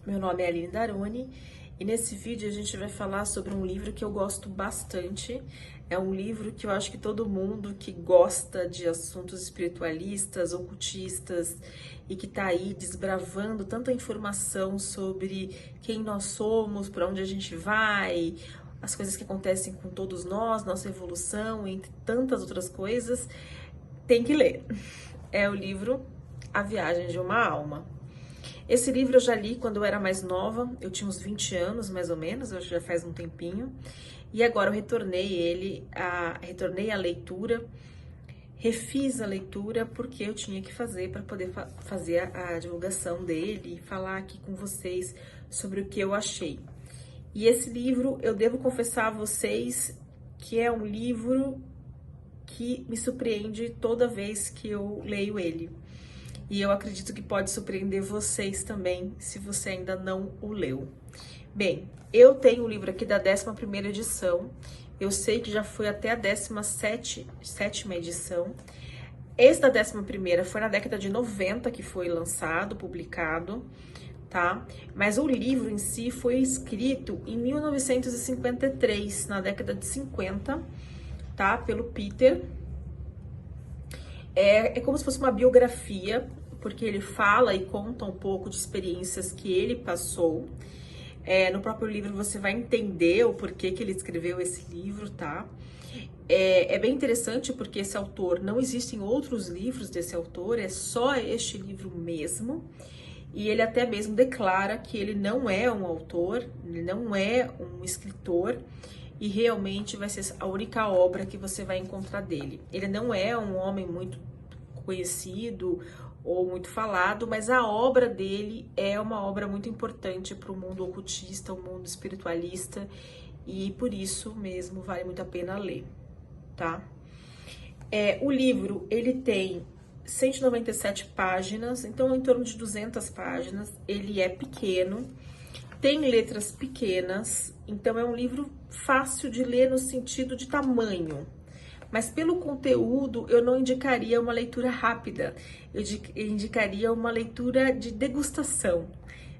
Meu nome é Aline Daroni e nesse vídeo a gente vai falar sobre um livro que eu gosto bastante. É um livro que eu acho que todo mundo que gosta de assuntos espiritualistas, ocultistas e que tá aí desbravando tanta informação sobre quem nós somos, para onde a gente vai, as coisas que acontecem com todos nós, nossa evolução, entre tantas outras coisas, tem que ler. É o livro A Viagem de uma Alma. Esse livro eu já li quando eu era mais nova, eu tinha uns 20 anos mais ou menos, eu já faz um tempinho. E agora eu retornei à leitura, refiz a leitura porque eu tinha que fazer para poder fazer a divulgação dele e falar aqui com vocês sobre o que eu achei. E esse livro, eu devo confessar a vocês que é um livro que me surpreende toda vez que eu leio ele. E eu acredito que pode surpreender vocês também, se você ainda não o leu. Bem, eu tenho o livro aqui da 11ª edição. Eu sei que já foi até a 17ª edição. Esse da 11ª foi na década de 90 que foi lançado, publicado, tá? Mas o livro em si foi escrito em 1953, na década de 50, tá? Pelo Peter. É como se fosse uma biografia, porque ele fala e conta um pouco de experiências que ele passou. No próprio livro você vai entender o porquê que ele escreveu esse livro, tá? É bem interessante porque esse autor, não existem outros livros desse autor, é só este livro mesmo. E ele até mesmo declara que ele não é um autor, ele não é um escritor, e realmente vai ser a única obra que você vai encontrar dele. Ele não é um homem muito conhecido ou muito falado, mas a obra dele é uma obra muito importante para o mundo ocultista, o mundo espiritualista, e por isso mesmo vale muito a pena ler, tá? O livro, ele tem 197 páginas, então em torno de 200 páginas, ele é pequeno, tem letras pequenas, então é um livro fácil de ler no sentido de tamanho. Mas pelo conteúdo, eu não indicaria uma leitura rápida, eu indicaria uma leitura de degustação,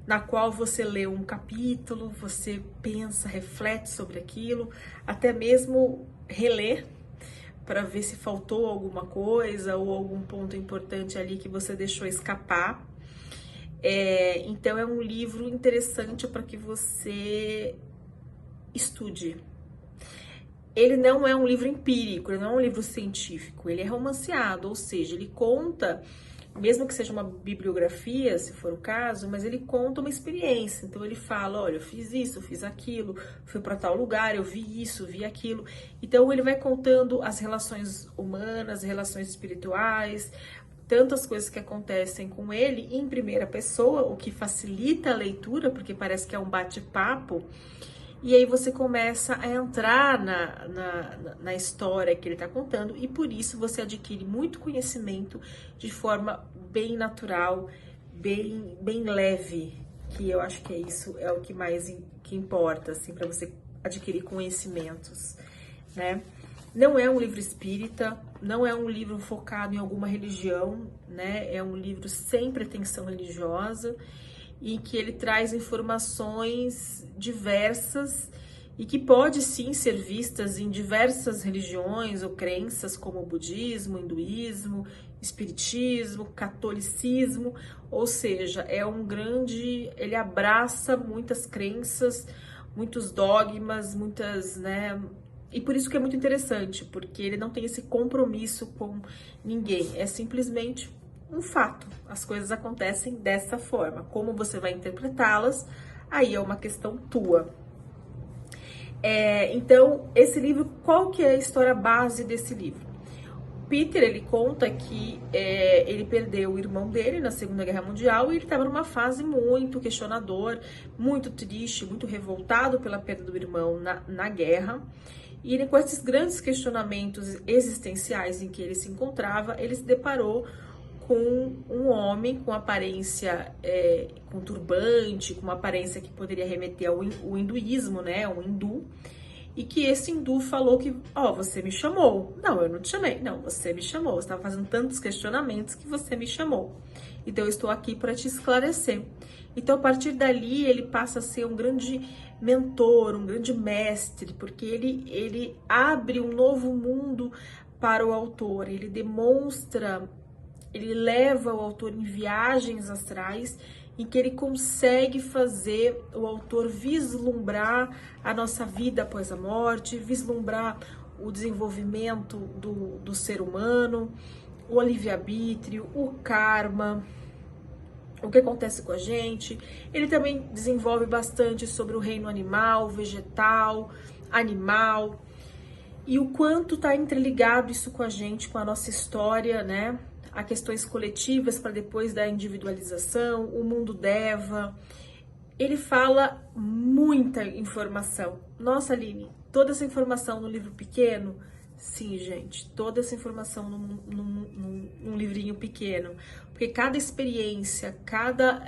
na qual você lê um capítulo, você pensa, reflete sobre aquilo, até mesmo reler, para ver se faltou alguma coisa ou algum ponto importante ali que você deixou escapar. Então é um livro interessante para que você estude. Ele não é um livro empírico, ele não é um livro científico, ele é romanceado, ou seja, ele conta, mesmo que seja uma bibliografia, se for o caso, mas ele conta uma experiência. Então ele fala, olha, eu fiz isso, eu fiz aquilo, fui para tal lugar, eu vi isso, vi aquilo. Então ele vai contando as relações humanas, relações espirituais, tantas coisas que acontecem com ele em primeira pessoa, o que facilita a leitura, porque parece que é um bate-papo. E aí você começa a entrar na história que ele está contando, e por isso você adquire muito conhecimento de forma bem natural, bem leve, que eu acho que isso é o que mais que importa, assim, para você adquirir conhecimentos, né? Não é um livro espírita, não é um livro focado em alguma religião, né? É um livro sem pretensão religiosa, e que ele traz informações diversas e que pode sim ser vistas em diversas religiões ou crenças, como o budismo, hinduísmo, espiritismo, catolicismo, ou seja, ele abraça muitas crenças, muitos dogmas, muitas, né? E por isso que é muito interessante, porque ele não tem esse compromisso com ninguém, é simplesmente um fato. As coisas acontecem dessa forma. Como você vai interpretá-las, aí é uma questão tua. Então, esse livro, qual que é a história base desse livro? Peter, ele conta que ele perdeu o irmão dele na Segunda Guerra Mundial e ele estava numa fase muito questionador, muito triste, muito revoltado pela perda do irmão na guerra. E com esses grandes questionamentos existenciais em que ele se encontrava, ele se deparou com um homem com aparência, com turbante, com uma aparência que poderia remeter ao hinduísmo, né, um hindu, e que esse hindu falou que, ó, você me chamou. Não, eu não te chamei. Não, você me chamou. Você estava fazendo tantos questionamentos que você me chamou. Então, eu estou aqui para te esclarecer. Então, a partir dali, ele passa a ser um grande mentor, um grande mestre, porque ele abre um novo mundo para o autor. Ele demonstra, ele leva o autor em viagens astrais, em que ele consegue fazer o autor vislumbrar a nossa vida após a morte, vislumbrar o desenvolvimento do ser humano, o livre-arbítrio, o karma, o que acontece com a gente. Ele também desenvolve bastante sobre o reino animal, vegetal, animal, e o quanto está interligado isso com a gente, com a nossa história, né? A questões coletivas para depois da individualização, o mundo Deva. Ele fala muita informação. Nossa, Aline, toda essa informação no livro pequeno? Sim, gente, toda essa informação num livrinho pequeno. Porque cada experiência, cada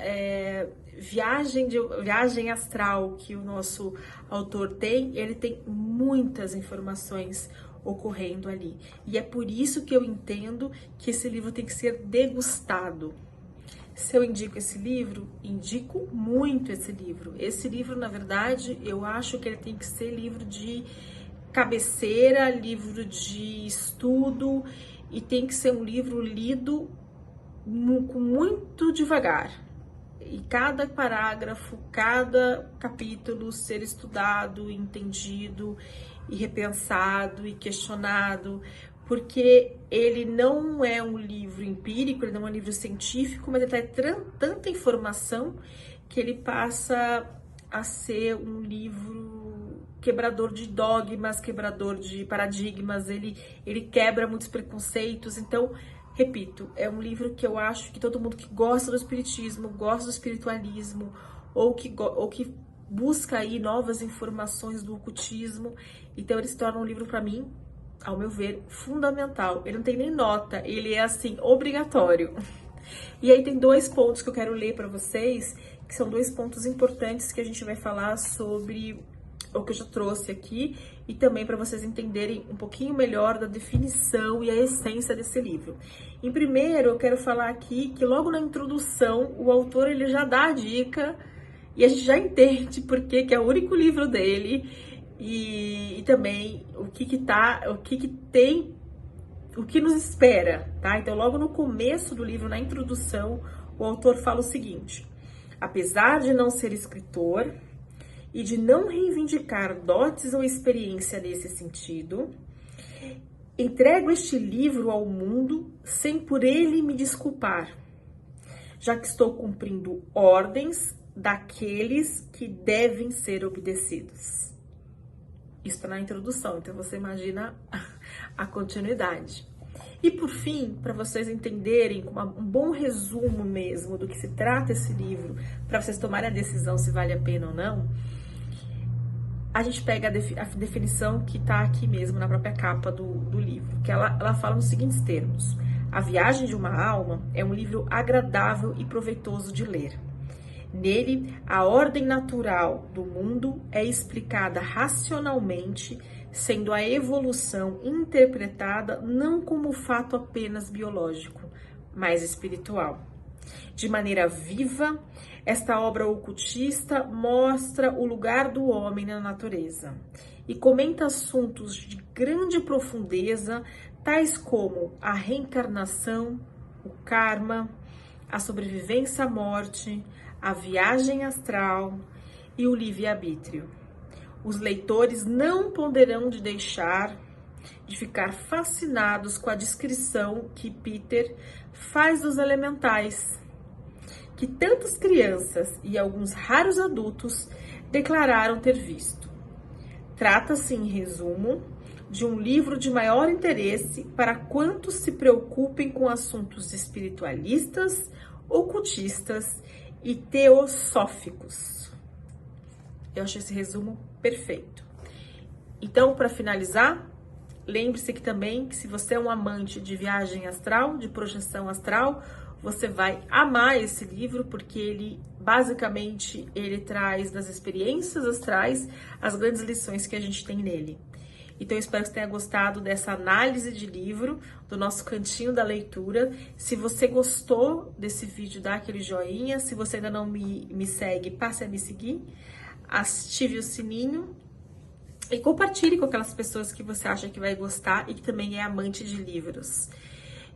viagem astral que o nosso autor tem, ele tem muitas informações ocorrendo ali. E é por isso que eu entendo que esse livro tem que ser degustado. Se eu indico esse livro, indico muito esse livro. Esse livro, na verdade, eu acho que ele tem que ser livro de cabeceira, livro de estudo, e tem que ser um livro lido com muito devagar. E cada parágrafo, cada capítulo ser estudado, entendido e repensado e questionado, porque ele não é um livro empírico, ele não é um livro científico, mas ele traz tanta informação que ele passa a ser um livro quebrador de dogmas, quebrador de paradigmas, ele quebra muitos preconceitos. Então, repito, é um livro que eu acho que todo mundo que gosta do espiritismo, gosta do espiritualismo, ou que busca aí novas informações do ocultismo, então ele se torna um livro, para mim, ao meu ver, fundamental. Ele não tem nem nota, ele é assim, obrigatório. E aí tem dois pontos que eu quero ler para vocês, que são dois pontos importantes que a gente vai falar sobre o que eu já trouxe aqui, e também para vocês entenderem um pouquinho melhor da definição e a essência desse livro. Em primeiro, eu quero falar aqui que logo na introdução, o autor ele já dá a dica, e a gente já entende porque que é o único livro dele, e também o que tem, o que nos espera, tá? Então, logo no começo do livro, na introdução, o autor fala o seguinte: apesar de não ser escritor e de não reivindicar dotes ou experiência nesse sentido, entrego este livro ao mundo sem por ele me desculpar, já que estou cumprindo ordens daqueles que devem ser obedecidos. Isso está na introdução, então você imagina a continuidade. E por fim, para vocês entenderem com um bom resumo mesmo do que se trata esse livro, para vocês tomarem a decisão se vale a pena ou não, a gente pega a definição que está aqui mesmo na própria capa do livro, que ela fala nos seguintes termos: A Viagem de uma Alma é um livro agradável e proveitoso de ler. Nele, a ordem natural do mundo é explicada racionalmente, sendo a evolução interpretada não como fato apenas biológico, mas espiritual. De maneira viva, esta obra ocultista mostra o lugar do homem na natureza e comenta assuntos de grande profundeza, tais como a reencarnação, o karma, a sobrevivência à morte, a viagem astral e o livre-arbítrio. Os leitores não poderão deixar de ficar fascinados com a descrição que Peter faz dos elementais, que tantas crianças e alguns raros adultos declararam ter visto. Trata-se, em resumo, de um livro de maior interesse para quantos se preocupem com assuntos espiritualistas, ocultistas e teosóficos. Eu achei esse resumo perfeito. Então, para finalizar, lembre-se que também que se você é um amante de viagem astral, de projeção astral, você vai amar esse livro, porque ele, basicamente, ele traz das experiências astrais as grandes lições que a gente tem nele. Então, eu espero que você tenha gostado dessa análise de livro, do nosso cantinho da leitura. Se você gostou desse vídeo, dá aquele joinha. Se você ainda não me segue, passe a me seguir. Ative o sininho e compartilhe com aquelas pessoas que você acha que vai gostar e que também é amante de livros.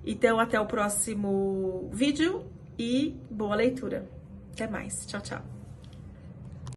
Então, até o próximo vídeo e boa leitura. Até mais. Tchau, tchau.